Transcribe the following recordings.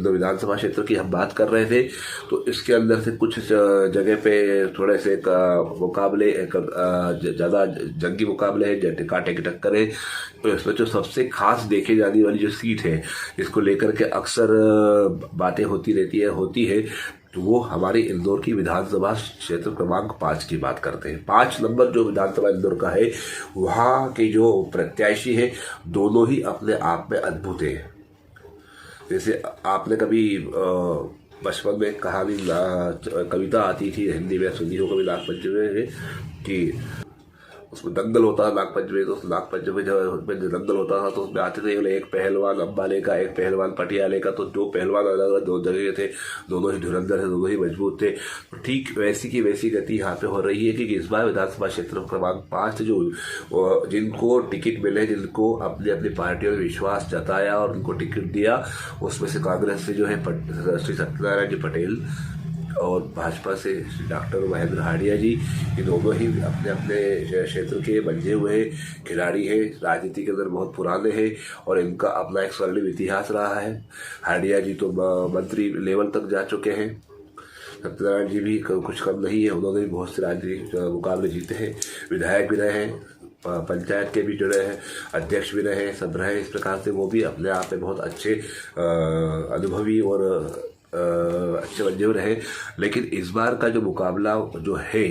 इंदौर विधानसभा क्षेत्र की हम बात कर रहे थे, तो इसके अंदर से कुछ जगह पे थोड़े से मुकाबले ज़्यादा जंगी मुकाबले हैं, कांटे की टक्कर है। तो इसमें जो सबसे खास देखे जाने वाली जो सीट है, इसको लेकर के अक्सर बातें होती है, तो वो हमारे इंदौर की विधानसभा क्षेत्र क्रमांक 5 की बात करते हैं। 5 नंबर जो विधानसभा इंदौर का है, वहाँ के जो प्रत्याशी है, दोनों ही अपने आप में अद्भुत है। जैसे आपने कभी बचपन में कहानी कविता आती थी हिंदी में, सुनी हो कभी नागपंचमी में, कि उसमें दंगल होता था नागपंचमी। तो नागपंचमी जब दंगल होता था तो उसमें आते थे एक पहलवान अम्बाले का, एक पहलवान पटियाले का। तो जो पहलवान अलग अलग 2 जगह थे, दोनों ही धुरंधर थे, दोनों ही मजबूत थे। तो ठीक वैसी की वैसी गति यहाँ पे हो रही है कि इस बार विधानसभा क्षेत्र क्रमांक 5 जो जिनको टिकट मिले, जिनको अपनी अपनी पार्टियों में विश्वास जताया और उनको टिकट दिया, उसमें से कांग्रेस से जो है श्री सत्यनारायण जी पटेल और भाजपा से डॉक्टर महेंद्र हांडिया जी, ये दोनों ही अपने अपने क्षेत्र के बंजे हुए खिलाड़ी हैं, राजनीति के अंदर बहुत पुराने हैं और इनका अपना एक स्वर्णिम इतिहास रहा है। हांडिया जी तो मंत्री लेवल तक जा चुके हैं, सत्यनारायण जी भी कुछ कम नहीं है, उन्होंने भी बहुत से राजनीतिक मुकाबले जीते हैं, विधायक भी रहे हैं, पंचायत के भी जुड़े हैं, अध्यक्ष भी रहे, सब रहे। इस प्रकार से वो भी अपने आप में बहुत अच्छे अनुभवी और अच्छे बंजे रहे। लेकिन इस बार का जो मुकाबला जो है,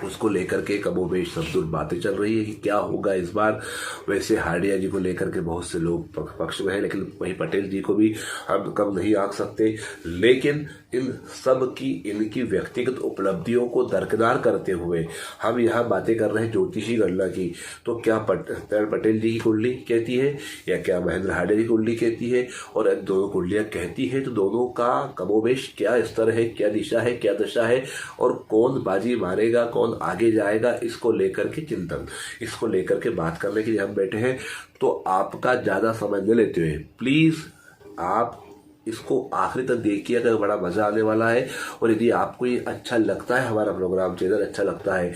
उसको लेकर के कमोबेश सब दूर बातें चल रही है कि क्या होगा इस बार। वैसे हांडिया जी को लेकर के बहुत से लोग पक्ष में हैं, लेकिन वहीं पटेल जी को भी हम कम नहीं आंक सकते। लेकिन इन सब की इनकी व्यक्तिगत उपलब्धियों को दरकिनार करते हुए हम यहाँ बातें कर रहे हैं ज्योतिषी गणना की। तो क्या पटेल जी की कुंडली कहती है या क्या महेंद्र हांडिया की कुंडली कहती है, और दोनों कुंडलियाँ कहती है तो दोनों का कमोबेश क्या स्तर है, क्या दिशा है, क्या दशा है, और कौन बाजी मारेगा, कौन आगे जाएगा, इसको लेकर के चिंतन, इसको लेकर के बात करने के लिए हम बैठे हैं। तो आपका ज़्यादा समय न लेते हुए प्लीज़ आप इसको आखिरी तक देखिए, अगर बड़ा मज़ा आने वाला है। और यदि आपको ये अच्छा लगता है, हमारा प्रोग्राम चैनल अच्छा लगता है,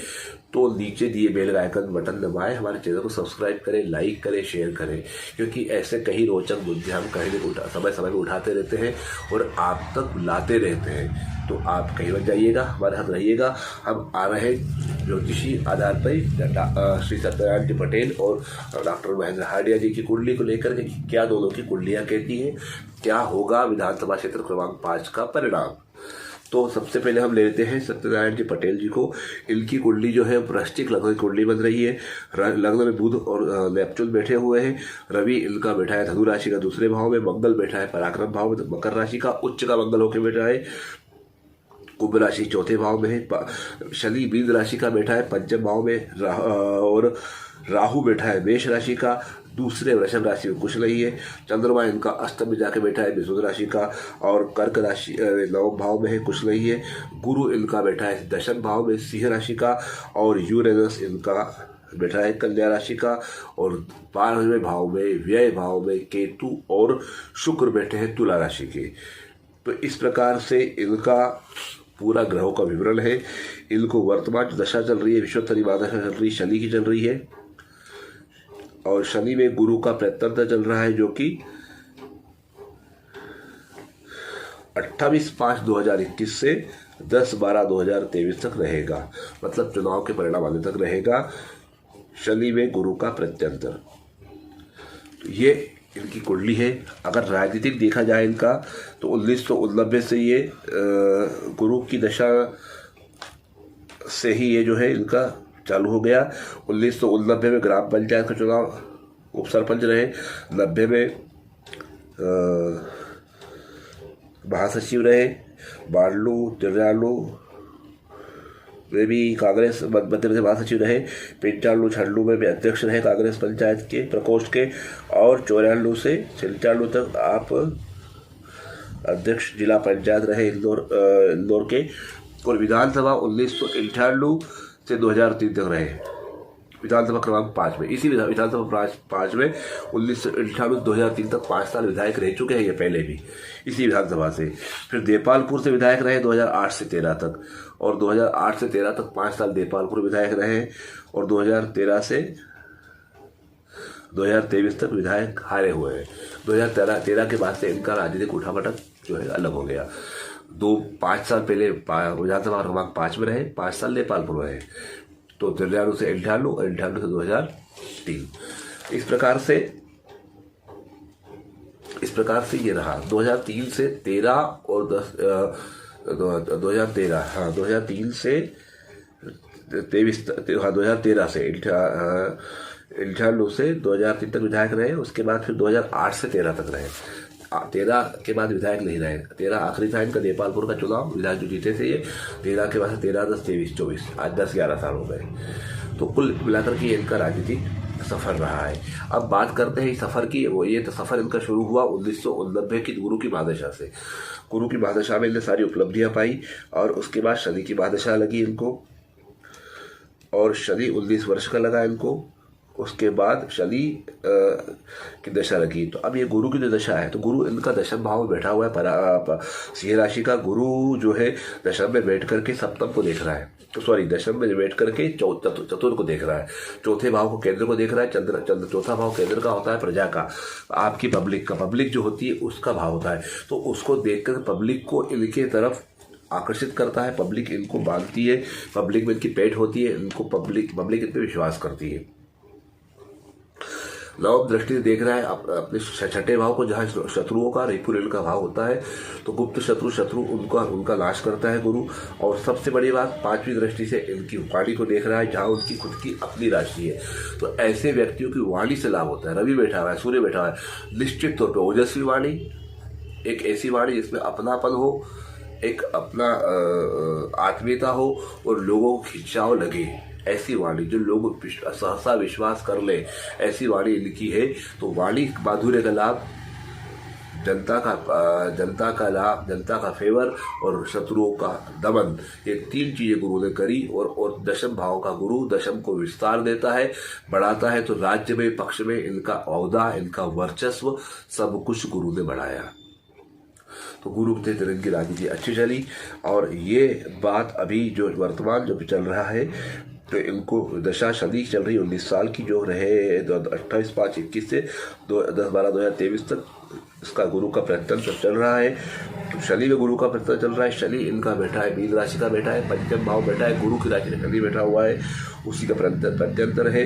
तो नीचे दिए बेल आइकन बटन दबाएं, हमारे चैनल को सब्सक्राइब करें, लाइक करें, शेयर करें, क्योंकि ऐसे कई रोचक मुद्दे हम कहीं समय समय में उठाते रहते हैं और आप तक लाते रहते हैं। तो आप कहीं मत जाइएगा, हमारे साथ रहिएगा। हम आ रहे हैं ज्योतिषी आधार पर श्री सत्यनारायण जी पटेल और डॉक्टर महेंद्र हांडिया जी की कुंडली को लेकर के, क्या दोनों की कुंडलियाँ कहती हैं, क्या होगा विधानसभा क्षेत्र क्रमांक 5 का परिणाम। तो सबसे पहले हम ले लेते हैं सत्यनारायण जी पटेल जी को। इनकी कुंडली जो है वृश्चिक लग्न की कुंडली बन रही है। लग्न में बुध और नेपच्यून बैठे हुए हैं। रवि इनका बैठा है धनु राशि का दूसरे भाव में, मंगल बैठा है पराक्रम भाव में, मकर राशि का उच्च का मंगल होकर बैठा है, कुंभ राशि चौथे भाव में है। शनि मीन राशि का बैठा है पंचम भाव में, और राहु बैठा है मेष राशि का दूसरे वृषभ राशि में, कुछ नहीं है। चंद्रमा इनका अष्टम में जाके बैठा है मिथुन राशि का, और कर्क राशि नवम भाव में है, कुछ नहीं है। गुरु इनका बैठा है दशम भाव में सिंह राशि का, और यूरेनस इनका बैठा है कन्या राशि का, और 12वें भाव में व्यय भाव में केतु और शुक्र बैठे हैं तुला राशि के। तो इस प्रकार से इनका पूरा ग्रहों का विवरण है। इनको वर्तमान जो दशा चल रही है, विश्वोत्तरी महादशा चल रही है, शनि की चल रही है, और शनि में गुरु का प्रत्यंतर चल रहा है, जो कि 28/5/2021 से 10/12/2023 तक रहेगा, मतलब चुनाव के परिणाम आने तक रहेगा। शनि में गुरु का प्रत्यंतर, तो ये इनकी कुंडली है। अगर राजनीतिक देखा जाए इनका, तो 1989 से ये गुरु की दशा से ही ये जो है इनका चालू हो गया। 1989 में ग्राम पंचायत का चुनाव उप सरपंच रहे, 90 में महासचिव रहे, 92, 93 वे भी कांग्रेस मध्य प्रदेश महासचिव रहे, 95-96 में भी अध्यक्ष रहे कांग्रेस पंचायत के प्रकोष्ठ के, और 94 से 96 तक आप अध्यक्ष जिला पंचायत रहे इंदौर के। और विधानसभा 1998 से 2003 तक रहे विधानसभा क्रमांक 5 में। इसी विधानसभा 5 में 1998 से 2003 तक 5 साल विधायक रह चुके हैं ये पहले भी इसी विधानसभा से। फिर देपालपुर से विधायक रहे 2008 से 13 तक, और 2008 से 13 तक 5 साल देपालपुर विधायक रहे, और 2013 से 2023 तक विधायक हारे हुए हैं। 2013 के बाद से इनका राजनीतिक उठापटक जो है अलग हो गया। 5 साल पहले विधानसभा क्रमांक 5 में रहे, 5 साल नेपालपुर में रहे, तो 93 से 98 और 98 से 2003। इस प्रकार से ये रहा। 2003 से 13 और 2013, हाँ 2003 से 23, हाँ 2013 से 98 से 2003 तक विधायक रहे। उसके बाद फिर 2008 से 13 तक रहे। 13 के बाद विधायक नहीं रहे। 13 आखिरी था इनका नेपालपुर का चुनाव, विधायक जो जीते थे ये। 13 के बाद से 13, 10, 23, 24, आज 10-11 साल हो गए। तो कुल मिलाकर के इनका राजनीतिक सफर रहा है। अब बात करते हैं इस सफर की। वो ये तो सफर इनका शुरू हुआ 1989 की गुरु की महादशा से। गुरु की महादशा में इन्हें सारी उपलब्धियां पाई और उसके बाद शनि की महादशा लगी इनको, और शनि 19 वर्ष का लगा इनको। उसके बाद शनि की दशा लगी। तो अब ये गुरु की जो दशा है, तो गुरु इनका दशम भाव में बैठा हुआ है। सिंह राशि का गुरु जो है दशम में बैठ करके सप्तम को देख रहा है, तो सॉरी दशम में बैठ करके चतुर्थ को देख रहा है। चौथे भाव को केंद्र को देख रहा है। चंद्र चौथा भाव केंद्र का होता है प्रजा का, आपकी पब्लिक का, पब्लिक जो होती है उसका भाव होता है। तो उसको देखकर पब्लिक को इनके तरफ आकर्षित करता है, पब्लिक इनको बांधती है, पब्लिक में इनकी पेट होती है, इनको पब्लिक इन पर विश्वास करती है। नवम दृष्टि से देख रहा है अपने छठे भाव को, जहाँ शत्रुओं का रिपुरेल का भाव होता है। तो गुप्त शत्रु उनका नाश करता है गुरु। और सबसे बड़ी बात, 5वीं दृष्टि से इनकी वाणी को देख रहा है, जहाँ उनकी खुद की अपनी राशि है। तो ऐसे व्यक्तियों की वाणी से लाभ होता है। रवि बैठा हुआ है, सूर्य बैठा हुआ है, निश्चित तौर पर ओजस्वी वाणी, एक ऐसी वाणी जिसमें अपनापन हो, एक अपना आत्मीयता हो और लोगों को खिंचाव लगे, ऐसी वाणी जो लोग सहसा विश्वास कर ले, ऐसी वाणी इनकी है। तो वाणी माधुर्य का लाभ, जनता का लाभ, जनता का फेवर और शत्रुओं का दमन, ये 3 चीजें गुरु ने करी। और दशम भाव का गुरु दशम को विस्तार देता है, बढ़ाता है। तो राज्य में, पक्ष में इनका औहदा, इनका वर्चस्व, सब कुछ गुरु ने बढ़ाया। तो गुरु के तहत इनकी राजनीति अच्छी चली। और ये बात अभी जो वर्तमान जो चल रहा है, तो इनको दशा शनि चल रही 19 साल की जो रहे 28/5/21 से 10/12/2023 तक, इसका गुरु का प्रत्यंतर चल रहा है। तो शनि में गुरु का प्रत्यंतर चल रहा है। शनि इनका बैठा है, मीन राशि का बैठा है, पंचम भाव बैठा है, गुरु की राशि में शनि बैठा हुआ है, उसी का प्रत्यंतर है।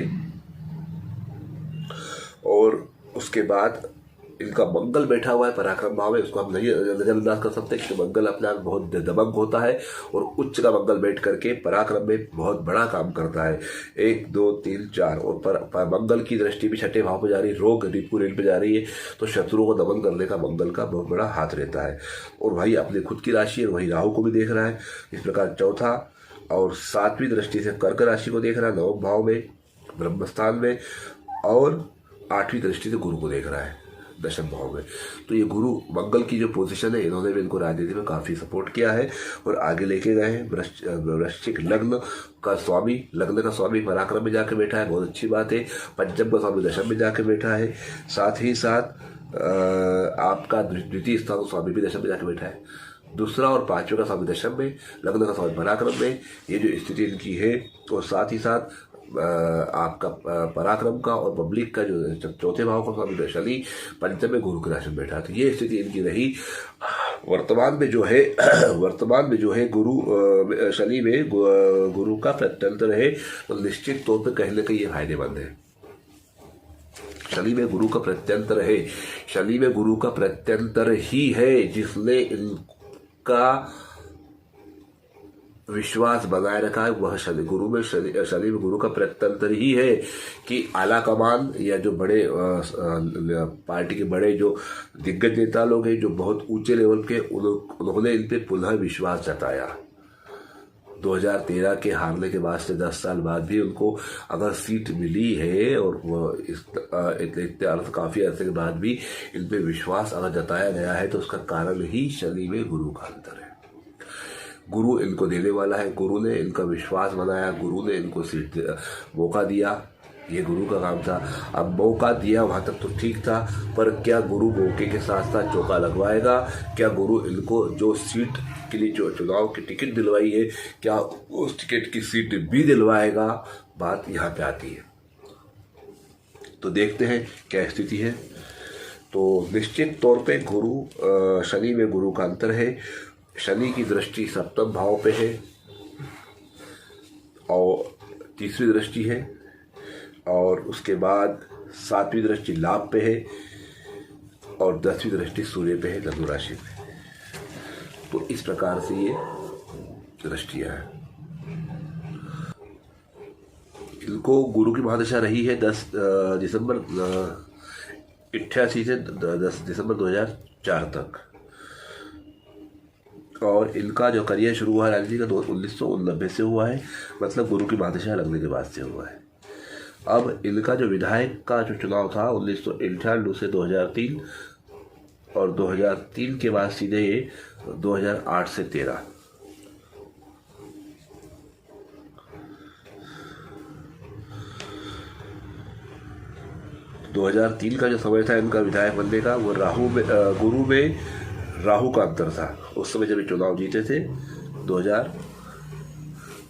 और उसके बाद इनका मंगल बैठा हुआ है पराक्रम भाव में, उसको हम नहीं नजरअंदाज कर सकते, क्योंकि मंगल अपने आप बहुत दबंग होता है। और उच्च का मंगल बैठ करके पराक्रम में बहुत बड़ा काम करता है। 1, 2, 3, 4 और मंगल की दृष्टि भी छठे भाव पर जा रही है, रोग रिपुरेल पे जा रही है। तो शत्रुओं को दमन करने का मंगल का बहुत बड़ा हाथ रहता है। और वही अपनी खुद की राशि है, वही राहु को भी देख रहा है। इस प्रकार चौथा और 7वीं दृष्टि से कर्क राशि को देख रहा है, 9वें भाव में, ब्रह्मस्थान में। और 8वीं दृष्टि से गुरु को देख रहा है, दशम भाव में। तो ये गुरु मंगल की जो पोजीशन है, इन्होंने भी इनको राजनीति में काफी सपोर्ट किया है और आगे लेके गए हैं। वृश्चिक लग्न का स्वामी पराक्रम में जाके बैठा है, बहुत अच्छी बात है। पंचम का स्वामी दशम में जाके बैठा है। साथ ही साथ आपका द्वितीय स्थान स्वामी भी दशम में जाके बैठा है। दूसरा और 5वें का स्वामी दशम में, लग्न का स्वामी पराक्रम में, ये जो स्थिति इनकी है। और साथ ही साथ आपका पराक्रम का और पब्लिक का जो चौथे भाव का स्वामी शनि, पंचम में गुरु की राशि में बैठा। तो ये स्थिति इनकी रही। वर्तमान में जो है गुरु शनि में गुरु का प्रत्यंतर है, तो निश्चित तौर पर कहीं ना कहीं ये फायदेमंद है। शनि में गुरु का प्रत्यंतर है, शनि में गुरु का प्रत्यंतर ही है जिसने इनका विश्वास बनाए रखा है। वह शनि में गुरु का प्रत्यंतर ही है कि आला कमान या जो बड़े पार्टी के बड़े जो दिग्गज नेता लोग हैं, जो बहुत ऊंचे लेवल के, उन्होंने इन पे पुनः विश्वास जताया। 2013 के हारने के बाद से 10 साल बाद भी उनको अगर सीट मिली है और वह इतने अर्थ काफी अरसे के बाद भी इन पे विश्वास अगर जताया गया है, तो उसका कारण ही शनि में गुरु का अंतर है। गुरु इनको देने वाला है, गुरु ने इनका विश्वास बनाया, गुरु ने इनको सीट मौका दिया, ये गुरु का काम था। अब मौका दिया वहां तक तो ठीक था, पर क्या गुरु मौके के साथ साथ चौका लगवाएगा? क्या गुरु इनको जो सीट के लिए जो चुनाव की टिकट दिलवाई है, क्या उस टिकट की सीट भी दिलवाएगा? बात यहाँ पे आती है। तो देखते हैं क्या स्थिति है। तो निश्चित तौर पे गुरु शनि में गुरु का अंतर है। शनि की दृष्टि सप्तम भाव पे है और तीसरी दृष्टि है, और उसके बाद सातवीं दृष्टि लाभ पे है और 10वीं दृष्टि सूर्य पे है, धनु राशि पे। तो इस प्रकार से ये दृष्टियां हैं। इनको गुरु की महादशा रही है 10 दिसंबर 88 से 10 दिसंबर 2004 तक, और इनका जो करियर शुरू हुआ राजनीति का 1989 से हुआ है, मतलब गुरु की महादशा लगने के बाद से हुआ है। अब इनका जो विधायक का जो चुनाव था 1998 से 2003, और 2003 के बाद सीधे ये 2008 से 13। तो 2003 का जो समय था इनका विधायक बनने का, वो गुरु में राहु का अंतर था। उस समय जब ये चुनाव जीते थे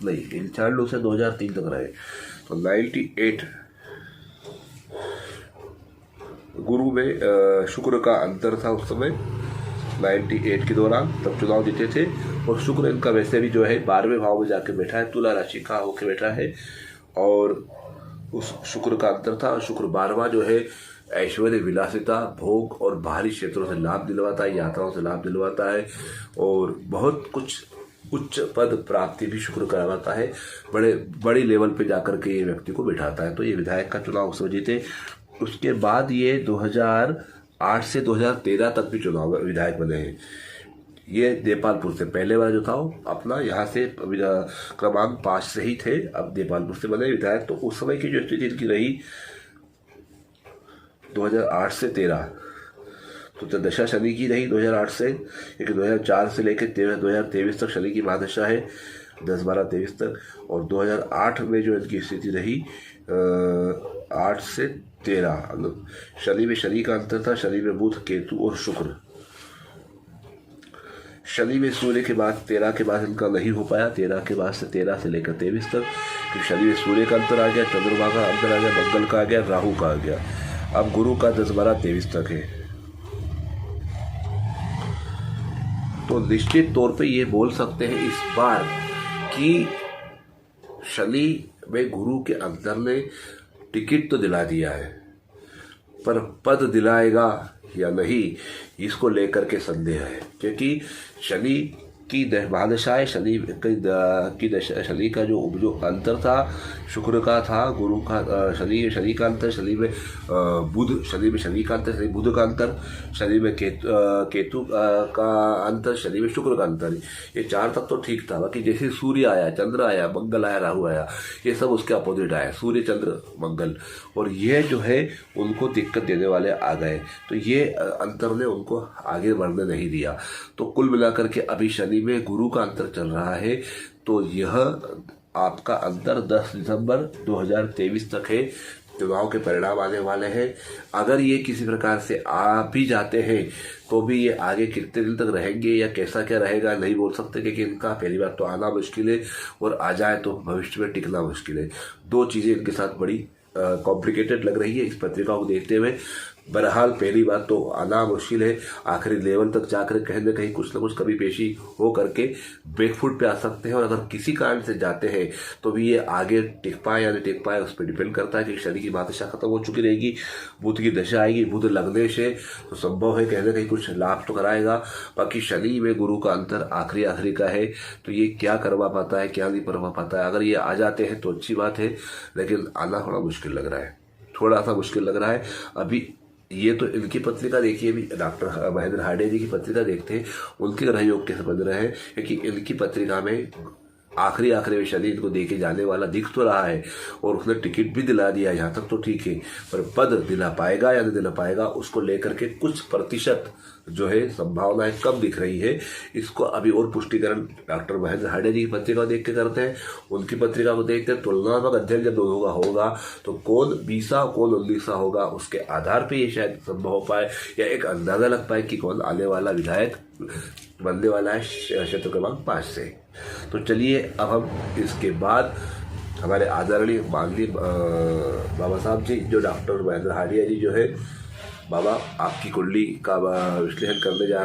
1998 से 2003 तक रहे, तो 98 गुरु में शुक्र का अंतर था उस समय 98 के दौरान, तब चुनाव जीते थे। और शुक्र इनका वैसे भी जो है 12वें भाव में जाके बैठा है, तुला राशि का होके बैठा है, और उस शुक्र का अंतर था। शुक्र 12वां जो है ऐश्वर्य, विलासिता, भोग और बाहरी क्षेत्रों से लाभ दिलवाता है, यात्राओं से लाभ दिलवाता है, और बहुत कुछ उच्च पद प्राप्ति भी शुक्र करवाता है। बड़े लेवल पे जाकर के ये व्यक्ति को बिठाता है। तो ये विधायक का चुनाव उस समय जीते। उसके बाद ये 2008 से 2013 तक भी चुनाव विधायक बने हैं। ये देपालपुर से पहले वाला जो था वो अपना यहाँ से क्रमांक 5 से ही थे, अब देपालपुर से बने विधायक। तो उस समय की जो स्थिति इनकी रही 2008 से 13, तो दशा शनि की रही 2008 से, क्योंकि 2004 से लेकर 2023 तक शनि की महादशा है, 10-12-23 तक। और 2008 में जो इनकी स्थिति रही 8 से 13, शनि में शनि का अंतर था, शनि में बुध, केतु और शुक्र। शनि में सूर्य के बाद 13 के बाद इनका नहीं हो पाया, 13 के बाद से 13 से लेकर 23 तक, क्योंकि शनि में सूर्य का अंतर आ गया, चंद्रमा का अंतर आ गया, मंगल का आ गया, राहु का आ गया। अब गुरु का 10-12-23 तक है। तो निश्चित तौर पे ये बोल सकते हैं इस बार कि शनि में गुरु के अंतर ने टिकट तो दिला दिया है, पर पद दिलाएगा या नहीं इसको लेकर के संदेह है। क्योंकि शनि की महादशाएं, शनि का जो अंतर था शुक्र का था, गुरु का शनि का अंतर, शनि में शनि का अंतर, शनि बुध का अंतर, शनि में केतु का अंतर, शनि में शुक्र का अंतर, ये 4 तक तो ठीक था। बाकी जैसे सूर्य आया, चंद्र आया, मंगल आया, राहु आया, ये सब उसके अपोजिट आया, सूर्य, चंद्र, मंगल, और ये जो है उनको दिक्कत देने वाले आ गए। तो ये अंतर ने उनको आगे बढ़ने नहीं दिया। तो कुल मिलाकर के अभी शनि में गुरु का अंतर चल रहा है, तो यह आपका अंतर 10 दिसंबर 2023 तक है। चुनाव के परिणाम आने वाले हैं। अगर ये किसी प्रकार से आ भी जाते हैं तो भी ये आगे कितने दिन तक रहेंगे या कैसा क्या रहेगा नहीं बोल सकते, क्योंकि इनका पहली बार तो आना मुश्किल है, और आ जाए तो भविष्य में टिकना मुश्किल है। 2 चीज़ें इनके साथ बड़ी कॉम्प्लिकेटेड लग रही है इस पत्रिका को देखते हुए। बहरहाल पहली बात तो आना मुश्किल है, आखिरी लेवल तक जाकर कहीं ना कहीं कुछ ना कुछ कभी पेशी हो करके बैकफुट पे आ सकते हैं, और अगर किसी कारण से जाते हैं तो भी ये आगे टिक पाए या नहीं टिक पाए उस पर डिपेंड करता है कि शनि की महादशा खत्म हो चुकी रहेगी, बुध की दशा आएगी, बुध लगने से तो संभव है कहीं ना कहीं कुछ लाभ तो कराएगा। बाकी शनि में गुरु का अंतर आखिरी का है, तो ये क्या करवा पाता है क्या नहीं करवा पाता है। अगर ये आ जाते हैं तो अच्छी बात है, लेकिन आना थोड़ा मुश्किल लग रहा है, थोड़ा सा मुश्किल लग रहा है। अभी ये तो इनकी पत्रिका देखिए, अभी डॉक्टर महेंद्र हार्डे जी की पत्रिका देखते हैं, उनके ग्रह योग कैसे बन रहे हैं, क्योंकि इनकी पत्रिका में आखिरी में शनि इनको देके जाने वाला दिख तो रहा है, और उसने टिकट भी दिला दिया, यहाँ तक तो ठीक है, पर पद दिला पाएगा या नहीं दिला पाएगा उसको लेकर के कुछ प्रतिशत जो है संभावनाएं कम दिख रही है। इसको अभी और पुष्टिकरण डॉक्टर महेंद्र हार्डे जी की पत्रिका को देख के करते हैं, उनकी पत्रिका को देखते हैं, तुलनात्मक अध्ययन जब दोनों का होगा तो कौन 20 कौन 19 होगा, उसके आधार पर ये शायद संभव हो पाए या एक अंदाजा लग पाए कि कौन आने वाला विधायक बनने वाला है क्षेत्र क्रमांक 5 से। तो चलिए अब हम इसके बाद हमारे आदरणीय माननीय बाबा साहब जी, जो डॉक्टर महेंद्र हारिया जी जो है, बाबा आपकी कुंडली का विश्लेषण करने जा रहे हैं।